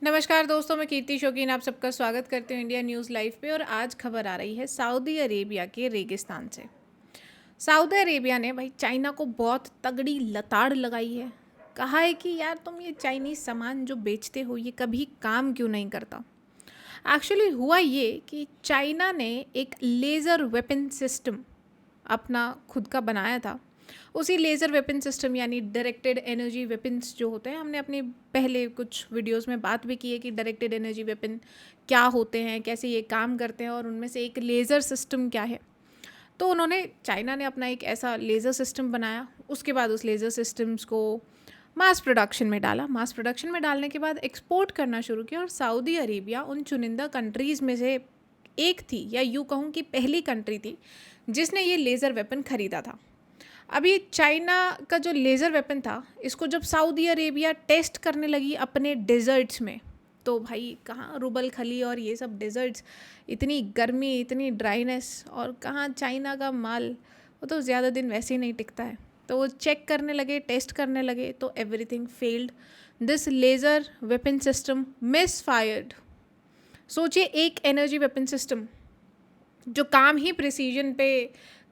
नमस्कार दोस्तों, मैं कीर्ति शौकीन आप सबका स्वागत करती हूँ इंडिया न्यूज़ लाइव पे। और आज खबर आ रही है सऊदी अरेबिया के रेगिस्तान से। सऊदी अरेबिया ने भाई चाइना को बहुत तगड़ी लताड़ लगाई है। कहा है कि यार तुम ये चाइनीज़ सामान जो बेचते हो ये कभी काम क्यों नहीं करता। एक्चुअली हुआ ये कि चाइना ने एक लेज़र वेपन सिस्टम अपना खुद का बनाया था। उसी लेज़र वेपन सिस्टम यानी डायरेक्टेड एनर्जी वेपन्स जो होते हैं, हमने अपने पहले कुछ वीडियोस में बात भी की है कि डायरेक्टेड एनर्जी वेपन क्या होते हैं, कैसे ये काम करते हैं और उनमें से एक लेज़र सिस्टम क्या है। तो उन्होंने चाइना ने अपना एक ऐसा लेज़र सिस्टम बनाया। उसके बाद उस लेज़र सिस्टम्स को मास प्रोडक्शन में डाला। मास प्रोडक्शन में डालने के बाद एक्सपोर्ट करना शुरू किया और सऊदी अरेबिया उन चुनिंदा कंट्रीज़ में से एक थी, या यूँ कहूँ कि पहली कंट्री थी जिसने ये लेज़र वेपन ख़रीदा था। अभी चाइना का जो लेज़र वेपन था, इसको जब सऊदी अरेबिया टेस्ट करने लगी अपने डेजर्ट्स में, तो भाई कहाँ रुबल खली और ये सब डेजर्ट्स, इतनी गर्मी, इतनी ड्राइनेस, और कहाँ चाइना का माल, वो तो ज़्यादा दिन वैसे ही नहीं टिकता है। तो वो चेक करने लगे, टेस्ट करने लगे, तो everything failed. This laser weapon system miss fired. सोचिए, एक एनर्जी वेपन सिस्टम जो काम ही प्रिसीजन पे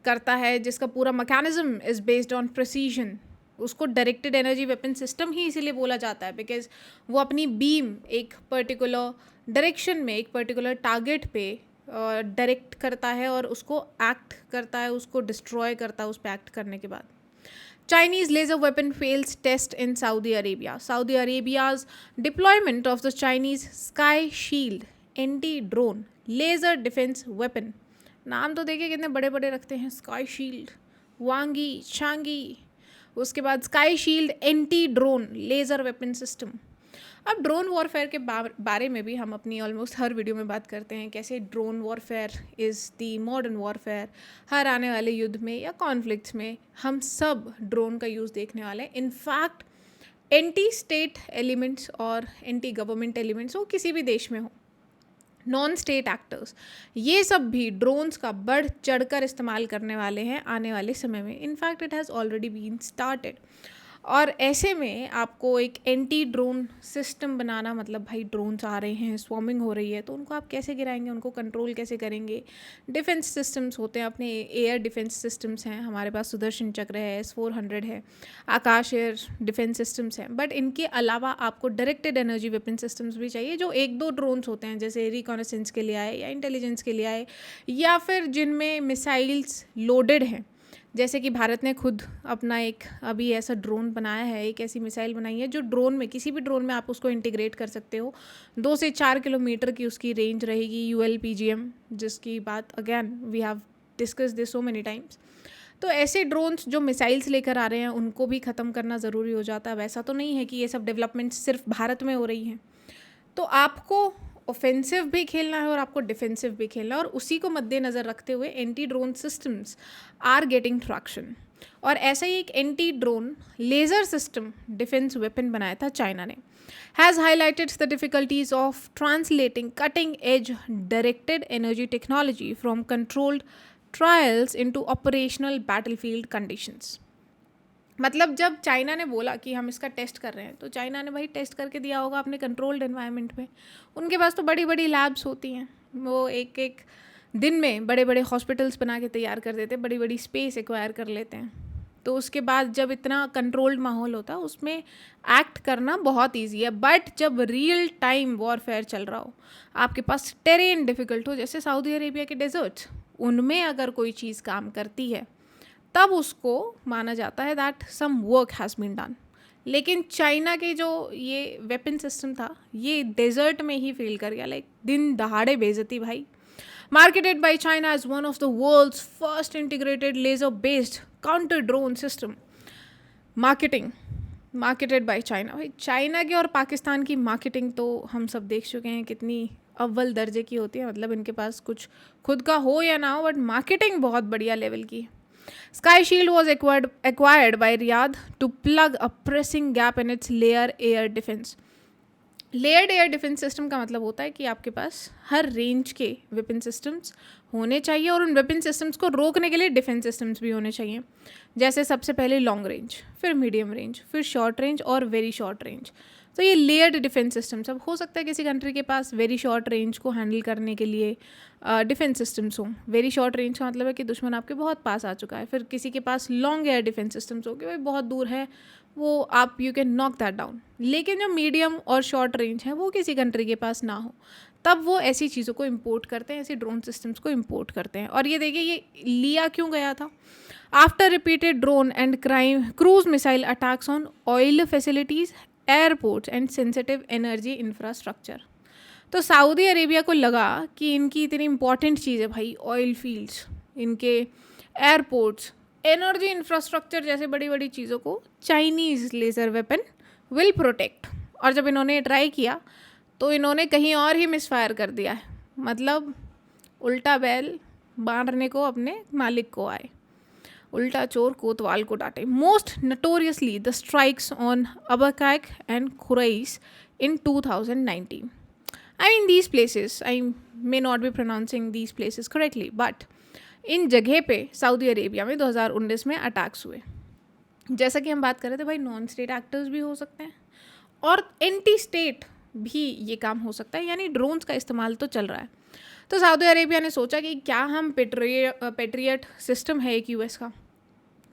करता है, जिसका पूरा mechanism is based on precision, उसको डायरेक्टेड एनर्जी वेपन सिस्टम ही इसीलिए बोला जाता है बिकॉज वो अपनी बीम एक पर्टिकुलर डायरेक्शन में, एक पर्टिकुलर टारगेट पे डायरेक्ट करता है और उसको एक्ट करता है, उसको डिस्ट्रॉय करता है उस पर एक्ट करने के बाद। Chinese laser weapon fails test in Saudi Arabia. Saudi Arabia's deployment of the Chinese Sky Shield anti-drone laser defense weapon. नाम तो देखिए कितने बड़े बड़े रखते हैं, स्काई शील्ड, वांगी, चांगी, उसके बाद sky shield anti drone laser weapon system. अब ड्रोन वॉरफेयर के बारे में भी हम अपनी ऑलमोस्ट हर वीडियो में बात करते हैं, कैसे drone warfare is the modern warfare. हर आने वाले युद्ध में या कॉन्फ्लिक्ट्स में हम सब ड्रोन का यूज़ देखने वाले हैं। इनफैक्ट एंटी स्टेट एलिमेंट्स और एंटी गवर्नमेंट एलिमेंट्स हो किसी भी देश में हो, नॉन स्टेट एक्टर्स, ये सब भी ड्रोन्स का बढ़ चढ़कर इस्तेमाल करने वाले हैं आने वाले समय में। In fact it has already been started. और ऐसे में आपको एक एंटी ड्रोन सिस्टम बनाना, मतलब भाई ड्रोन्स आ रहे हैं, स्वॉर्मिंग हो रही है, तो उनको आप कैसे गिराएंगे, उनको कंट्रोल कैसे करेंगे। डिफेंस सिस्टम्स होते हैं, अपने एयर डिफेंस सिस्टम्स हैं, हमारे पास सुदर्शन चक्र है, S-400 है, आकाश एयर डिफेंस सिस्टम्स हैं। बट इनके अलावा आपको डायरेक्टेड एनर्जी वेपन सिस्टम्स भी चाहिए, जो एक दो ड्रोन्स होते हैं जैसे रिकॉनेसेंस के लिए आए या इंटेलिजेंस के लिए आए, या फिर जिनमें मिसाइल्स लोडेड हैं। जैसे कि भारत ने खुद अपना एक अभी ऐसा ड्रोन बनाया है, एक ऐसी मिसाइल बनाई है जो ड्रोन में, किसी भी ड्रोन में आप उसको इंटीग्रेट कर सकते हो। 2 से 4 किलोमीटर की उसकी रेंज रहेगी, ULPGM, जिसकी बात again we have discuss this so many times. तो ऐसे ड्रोन्स जो मिसाइल्स लेकर आ रहे हैं उनको भी ख़त्म करना ज़रूरी हो जाता है। वैसा तो नहीं है कि ये सब डेवलपमेंट सिर्फ भारत में हो रही हैं। तो आपको ऑफेंसिव भी खेलना है और आपको डिफेंसिव भी खेलना है, और उसी को मद्देनज़र रखते हुए anti drone systems are getting traction. और ऐसा ही एक anti drone laser system defence weapon बनाया था चाइना ने। Has highlighted the difficulties of translating cutting edge directed energy technology from controlled trials into operational battlefield conditions. मतलब जब China ने बोला कि हम इसका टेस्ट कर रहे हैं, तो चाइना ने भाई टेस्ट करके दिया होगा अपने कंट्रोल्ड एनवायरनमेंट में। उनके पास तो बड़ी बड़ी लैब्स होती हैं, वो एक एक दिन में बड़े बड़े हॉस्पिटल्स बना के तैयार कर देते हैं, बड़ी बड़ी स्पेस एक्वायर कर लेते हैं। तो उसके बाद जब इतना कंट्रोल्ड माहौल होता है उसमें एक्ट करना बहुत ईजी है। बट जब रियल टाइम वॉरफेयर चल रहा हो, आपके पास टेरेन डिफ़िकल्ट हो, जैसे सऊदी अरेबिया के डेजर्ट्स, उनमें अगर कोई चीज़ काम करती है तब उसको माना जाता है that some work has been done. लेकिन चाइना के जो ये वेपन सिस्टम था, ये डेजर्ट में ही फेल कर गया, लाइक दिन दहाड़े बेइज्जती भाई। Marketed by China as one of the world's first integrated laser based counter drone system. Marketed by China, भाई चाइना की और पाकिस्तान की मार्केटिंग तो हम सब देख चुके हैं कितनी अव्वल दर्जे की होती है। मतलब इनके पास कुछ खुद का हो या ना हो, बट मार्केटिंग बहुत बढ़िया लेवल की है। Sky Shield was acquired by Riyadh to plug a pressing gap in its layer air defense. Layered air defence system का मतलब होता है कि आपके पास हर रेंज के वेपन सिस्टम्स होने चाहिए और उन वेपन सिस्टम्स को रोकने के लिए डिफेंस सिस्टम्स भी होने चाहिए। जैसे सबसे पहले लॉन्ग रेंज, फिर मीडियम रेंज, फिर शॉर्ट रेंज और वेरी शॉर्ट रेंज। तो ये लेयर्ड डिफेंस सिस्टम्स। अब हो सकता है किसी कंट्री के पास वेरी शॉर्ट रेंज को हैंडल करने के लिए डिफेंस सिस्टम्स हों। वेरी शॉर्ट रेंज का मतलब है कि दुश्मन आपके बहुत पास आ चुका है। फिर किसी के पास लॉन्ग एयर डिफेंस सिस्टम्स हो कि भाई बहुत दूर है, वो आप you can knock that down. लेकिन जो मीडियम और शॉर्ट रेंज है वो किसी कंट्री के पास ना हो, तब वो ऐसी चीज़ों को इम्पोर्ट करते हैं, ऐसी ड्रोन सिस्टम्स को इम्पोर्ट करते हैं। और ये देखिए ये लिया क्यों गया था। After repeated drone and cruise missile attacks on oil facilities, airports and sensitive energy infrastructure. तो सऊदी अरेबिया को लगा कि इनकी इतनी इंपॉर्टेंट चीज़ है भाई, ऑयल फील्ड्स, इनके एयरपोर्ट्स, एनर्जी इंफ्रास्ट्रक्चर जैसे बड़ी बड़ी चीज़ों को Chinese laser weapon will protect. और जब इन्होंने ट्राई किया तो इन्होंने कहीं और ही मिसफायर कर दिया है। मतलब उल्टा बैल मारने को अपने मालिक को आए, उल्टा चोर कोतवाल को डांटे। Most notoriously the strikes on Abqaiq and Khurais in 2019. I mean these places, I may not be pronouncing these places correctly, but इन जगह पे सऊदी अरेबिया में 2019 में अटैक्स हुए। जैसा कि हम बात कर रहे थे भाई, नॉन स्टेट एक्टर्स भी हो सकते हैं और एंटी स्टेट भी ये काम हो सकता है, यानी ड्रोन्स का इस्तेमाल तो चल रहा है। तो सऊदी अरेबिया ने सोचा कि क्या हम पेट्रियट सिस्टम है एक यूएस का,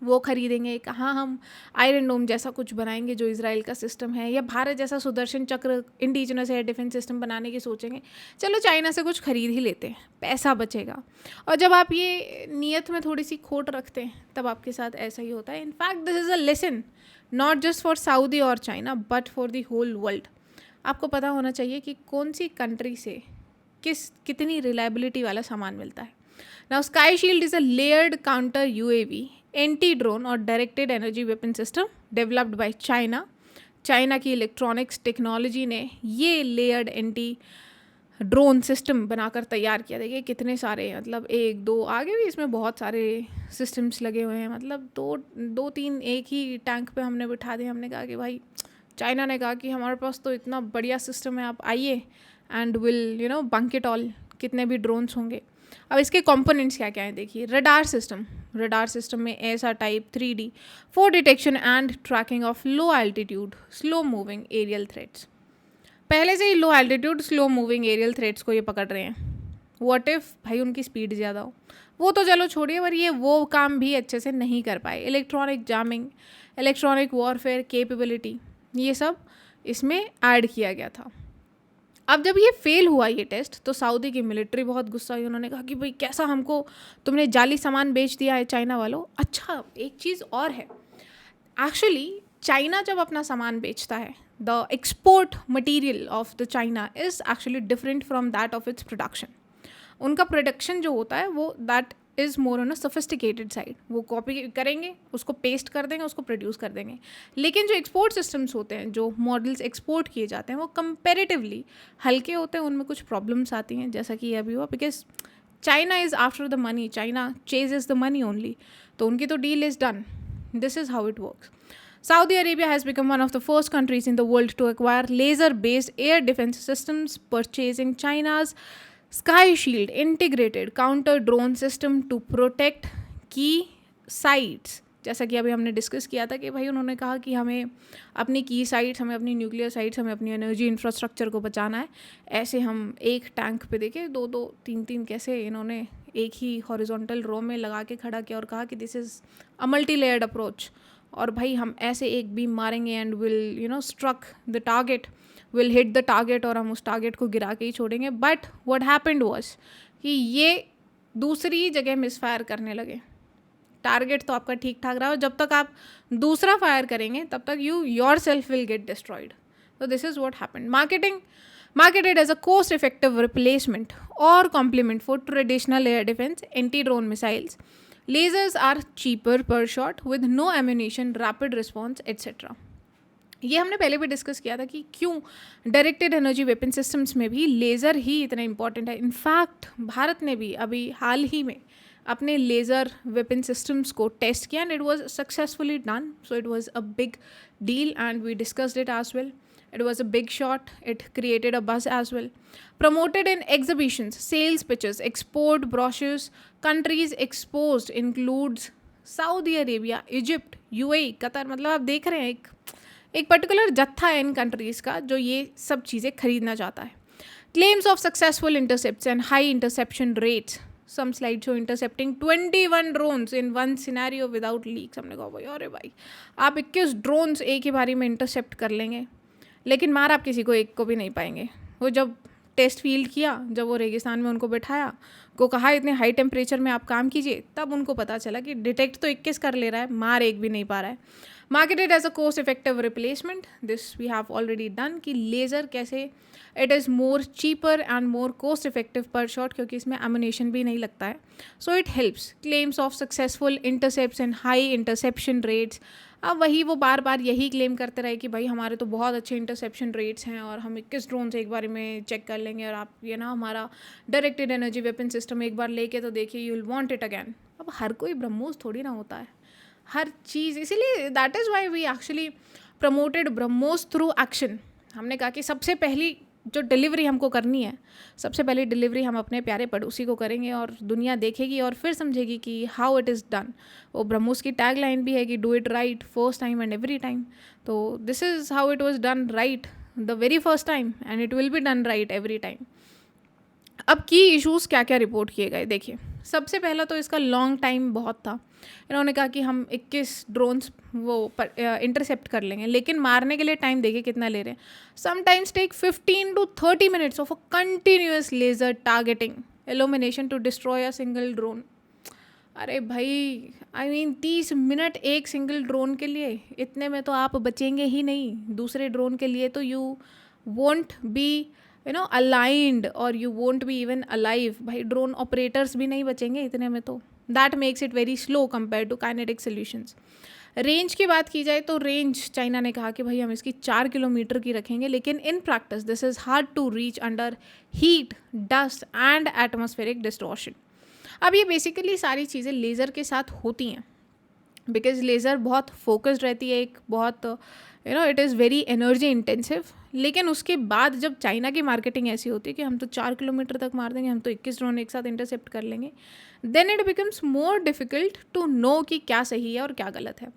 वो खरीदेंगे, कहाँ हम आयरन डोम जैसा कुछ बनाएंगे जो इजराइल का सिस्टम है, या भारत जैसा सुदर्शन चक्र इंडिजिनस एयर डिफेंस सिस्टम बनाने की सोचेंगे। चलो चाइना से कुछ खरीद ही लेते हैं, पैसा बचेगा। और जब आप ये नीयत में थोड़ी सी खोट रखते हैं तब आपके साथ ऐसा ही होता है। In fact this is a lesson not just for Saudi और China but for the whole world. आपको पता होना चाहिए कि कौन सी कंट्री से कितनी रिलायबिलिटी वाला सामान मिलता है। Now Sky Shield is a layered counter UAV anti drone और directed energy weapon system developed by China. China की इलेक्ट्रॉनिक्स टेक्नोलॉजी ने ये लेयर्ड एंटी ड्रोन सिस्टम बनाकर तैयार किया। देखिए कितने सारे, मतलब एक दो आगे भी इसमें बहुत सारे सिस्टम्स लगे हुए हैं। मतलब दो तीन एक ही टैंक पे हमने बिठा दिए। हमने कहा कि भाई, चाइना ने कहा कि हमारे पास तो इतना बढ़िया सिस्टम है, आप आइए and will bunk it all, कितने भी ड्रोन्स होंगे। अब इसके कंपोनेंट्स क्या क्या हैं देखिए। रडार सिस्टम में ऐसा type 3D for detection and tracking of low altitude slow moving aerial threats. पहले से ही low altitude slow moving aerial threats को ये पकड़ रहे हैं। व्हाट इफ भाई उनकी स्पीड ज़्यादा हो, वो तो चलो छोड़िए, पर ये वो काम भी अच्छे से नहीं कर पाए। Electronic jamming, electronic warfare capability, ये सब इसमें ऐड किया गया था। अब जब ये फेल हुआ ये टेस्ट, तो सऊदी की मिलिट्री बहुत गुस्सा हुई। उन्होंने कहा कि भाई कैसा हमको तुमने जाली सामान बेच दिया है चाइना वालों। अच्छा, एक चीज़ और है, एक्चुअली चाइना जब अपना सामान बेचता है, the export material of the China is actually different from that of its production. उनका प्रोडक्शन जो होता है वो that is more on a sophisticated side. वो कॉपी करेंगे, उसको पेस्ट कर देंगे, उसको प्रोड्यूस कर देंगे। लेकिन जो एक्सपोर्ट सिस्टम्स होते हैं, जो मॉडल्स एक्सपोर्ट किए जाते हैं, वो कंपेरेटिवली हल्के होते हैं, उनमें कुछ प्रॉब्लम्स आती हैं, जैसा कि ये अभी हुआ। Because China is after the money, China ceases the money only, तो उनकी तो deal is done. This is how it works. Saudi Arabia has become one of the first countries in the world to acquire laser-based air defense systems, purchasing China's Sky Shield integrated counter-drone system to protect key sites. जैसा कि अभी हमने discuss किया था कि भाई उन्होंने कहा कि हमें अपनी की साइट्स, हमें अपनी न्यूक्लियर साइट्स, हमें अपनी एनर्जी इंफ्रास्ट्रक्चर को बचाना है। ऐसे हम एक टैंक पे देखे दो दो तीन तीन कैसे इन्होंने एक ही हॉरिजॉन्टल रो में लगा के खड़ा किया और कहा कि this is a multi layered approach. और भाई हम ऐसे एक बीम मारेंगे and will struck the target, will hit the target, और हम उस टारगेट को गिरा के ही छोड़ेंगे। बट व्हाट हैपेंड वाज कि ये दूसरी जगह मिसफायर करने लगे। टारगेट तो आपका ठीक ठाक रहा हो, जब तक आप दूसरा फायर करेंगे तब तक you yourself will get destroyed. तो this is what happened. Marketed as a cost-effective replacement or complement for traditional air defense anti-drone missiles, lasers are cheaper per shot with no ammunition, rapid response, etc. ये हमने पहले भी discuss किया था कि क्यों directed energy weapon systems में भी लेज़र ही इतना इम्पॉर्टेंट है। इनफैक्ट भारत ने भी अभी हाल ही में अपने लेज़र वेपन सिस्टम्स को टेस्ट किया and it was successfully done. So it was a big deal and we discussed it as well. It was a big shot. It created a buzz as well. Promoted in exhibitions, sales pitches, export brochures, countries exposed includes Saudi Arabia, Egypt, UAE, Qatar. मतलब आप देख रहे हैं एक particular जत्था है इन countries का जो ये सब चीज़ें खरीदना चाहता है. Claims of successful intercepts and high interception rates. Some slides show intercepting 21 drones in one scenario without leaks. हमने कहा भाई अरे भाई आप 21 ड्रोन्स एक ही बारी में इंटरसेप्ट कर लेंगे, लेकिन मार आप किसी को एक को भी नहीं पाएंगे. वो जब टेस्ट फील्ड किया, जब वो रेगिस्तान में उनको बैठाया, को कहा इतने हाई टेम्परेचर में आप काम कीजिए, तब उनको पता चला कि डिटेक्ट तो 21 कर ले रहा है, मार एक भी नहीं पा रहा है. Marketed as a cost effective replacement. This we have already done कि लेज़र कैसे it is more cheaper and more cost effective per shot, क्योंकि इसमें एमुनेशन भी नहीं लगता है. So it helps. Claims of successful intercepts and high interception rates. अब वही वो बार बार यही क्लेम करते रहे कि भाई हमारे तो बहुत अच्छे इंटरसेप्शन रेट्स हैं और हम 21 ड्रोन से एक बार में चेक कर लेंगे, और आप ये ना हमारा डायरेक्टेड एनर्जी वेपन सिस्टम एक बार लेके तो देखिए you will want it again. अब हर कोई ब्रह्मोस थोड़ी ना होता है, हर चीज़. इसीलिए that is why we actually promoted BrahMos through action. हमने कहा कि सबसे पहली जो डिलीवरी हमको करनी है, सबसे पहली डिलीवरी हम अपने प्यारे पड़ोसी को करेंगे और दुनिया देखेगी और फिर समझेगी कि हाउ इट इज़ डन. वो ब्रह्मोस की टैग लाइन भी है कि do it right first time and every time. तो this is how it was done right the very first time and it will be done right every time. अब की issues क्या क्या रिपोर्ट किए गए देखिए. सबसे पहला तो इसका लॉन्ग टाइम बहुत था. इन्होंने कहा कि हम 21 ड्रोन्स वो इंटरसेप्ट कर लेंगे, लेकिन मारने के लिए टाइम देखिए कितना ले रहे हैं. Sometimes take 15 to 30 minutes of a continuous laser targeting illumination to destroy a single drone. अरे भाई आई मीन 30 मिनट एक सिंगल ड्रोन के लिए, इतने में तो आप बचेंगे ही नहीं. दूसरे ड्रोन के लिए तो यू वोंट बी अलाइंड और you won't be even alive. भाई ड्रोन ऑपरेटर्स भी नहीं बचेंगे इतने में, तो that makes it very slow compare to kinetic solutions. Range की बात की जाए तो रेंज चाइना ने कहा कि भाई हम इसकी 4 किलोमीटर की रखेंगे, लेकिन in practice this is hard to reach under heat, dust and atmospheric distortion. अब ये बेसिकली सारी चीज़ें लेज़र के साथ होती हैं बिकॉज लेज़र बहुत फोकस्ड रहती है, एक बहुत it is very energy intensive. लेकिन उसके बाद जब चाइना की मार्केटिंग ऐसी होती है कि हम तो 4 किलोमीटर तक मार देंगे, हम तो 21 ड्रोन एक साथ इंटरसेप्ट कर लेंगे, then it becomes more difficult to know कि क्या सही है और क्या गलत है.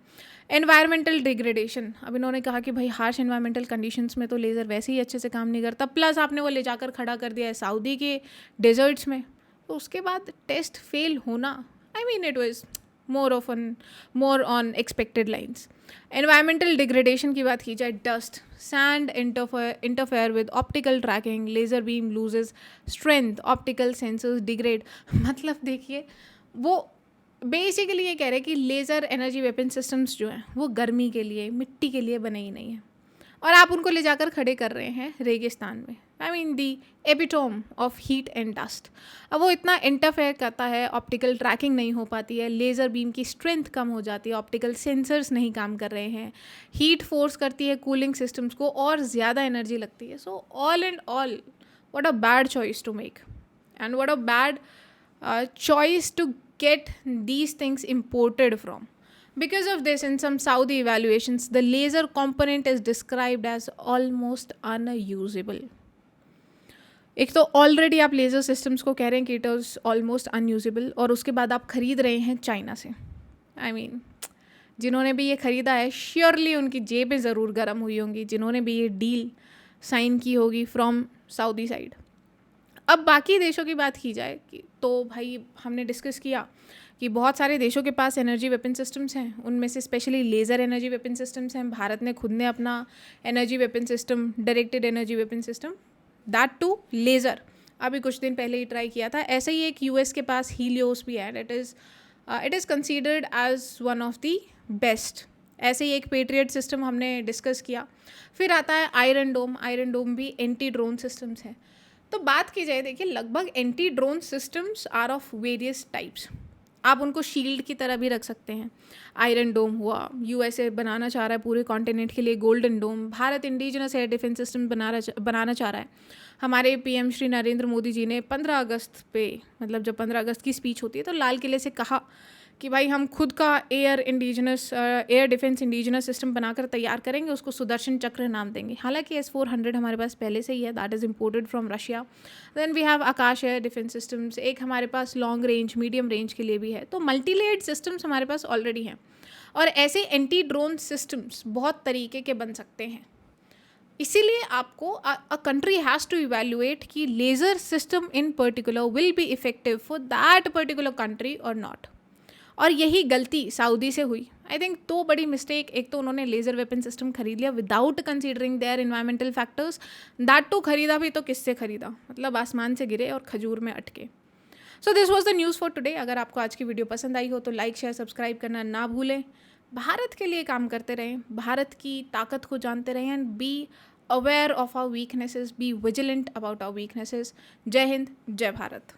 Environmental degradation. अब इन्होंने कहा कि भाई हार्श एनवायरमेंटल कंडीशंस में तो लेज़र वैसे ही अच्छे से काम नहीं करता, प्लस आपने वो ले जाकर खड़ा कर दिया है सऊदी के डेजर्ट्स में, तो उसके बाद टेस्ट फेल होना, I mean it was more on expected lines. Environmental degradation की बात की जाए, dust, sand interfere with optical tracking, laser beam loses strength, optical sensors degrade. मतलब देखिए वो बेसिकली ये कह रहे हैं कि लेज़र एनर्जी वेपन सिस्टम्स जो हैं वो गर्मी के लिए, मिट्टी के लिए बने ही नहीं है, और आप उनको ले जाकर खड़े कर रहे हैं रेगिस्तान में. I mean the epitome of heat and dust. अब वो इतना इंटरफेयर करता है, ऑप्टिकल ट्रैकिंग नहीं हो पाती है, लेज़र बीम की स्ट्रेंथ कम हो जाती है, ऑप्टिकल सेंसर्स नहीं काम कर रहे हैं, हीट फोर्स करती है कूलिंग सिस्टम्स को और ज़्यादा एनर्जी लगती है. So all and all what a bad choice to make and what a bad choice to get these things imported from. Because of this, in some Saudi evaluations, the laser component is described as almost unusable. एक तो already आप laser systems को कह रहे हैं कि it is almost unusable, और उसके बाद आप ख़रीद रहे हैं चाइना से. आई मीन जिन्होंने भी ये ख़रीदा है श्योरली उनकी जेबें ज़रूर गर्म हुई होंगी, जिन्होंने भी ये डील साइन की होगी फ्रॉम सऊदी साइड. अब बाकी देशों की बात की जाए कि तो भाई हमने डिस्कस किया कि बहुत सारे देशों के पास एनर्जी वेपन सिस्टम्स हैं, उनमें से specially laser energy weapon systems हैं. भारत ने खुद ने अपना energy weapon system, directed energy weapon system, that too laser, अभी कुछ दिन पहले ही ट्राई किया था. ऐसे ही एक यूएस के पास हीलियोस भी है, it is considered as one of the best. ऐसे ही एक पेट्रियट सिस्टम हमने डिस्कस किया. फिर आता है आयरन डोम भी एंटी ड्रोन सिस्टम्स हैं. तो बात की जाए देखिए लगभग anti drone systems are of various types. आप उनको शील्ड की तरह भी रख सकते हैं। आयरन डोम हुआ, यूएसए बनाना चाह रहा है पूरे कॉन्टिनेंट के लिए Golden Dome, Bharat indigenous air defence system बनाना चाह रहा है। हमारे पीएम श्री नरेंद्र मोदी जी ने 15 अगस्त पे, मतलब जब 15 अगस्त की स्पीच होती है तो लाल किले से कहा कि भाई हम खुद का एयर डिफेंस इंडिजिनस सिस्टम बनाकर तैयार करेंगे, उसको सुदर्शन चक्र नाम देंगे। हालांकि S-400 हमारे पास पहले से ही है, that is imported from Russia. Then we have Akash air defence systems, एक हमारे पास लॉन्ग रेंज मीडियम रेंज के लिए भी है। तो मल्टी लेयर्ड सिस्टम्स हमारे पास ऑलरेडी हैं, और ऐसे एंटी ड्रोन सिस्टम्स बहुत तरीके के बन सकते हैं। इसीलिए आपको a country has to evaluate कि laser system in particular will be effective for that particular country और नॉट। और यही गलती सऊदी से हुई। आई थिंक दो बड़ी मिस्टेक, एक तो उन्होंने लेज़र वेपन सिस्टम खरीद लिया without considering their environmental factors, that too खरीदा भी तो किससे खरीदा, मतलब आसमान से गिरे और खजूर में अटके। So this was the news for today. अगर आपको आज की वीडियो पसंद आई हो तो लाइक शेयर सब्सक्राइब करना ना भूलें। भारत के लिए काम करते रहें, भारत की ताकत को जानते रहें, and be aware of our weaknesses, be vigilant about our weaknesses. जय हिंद, जय भारत।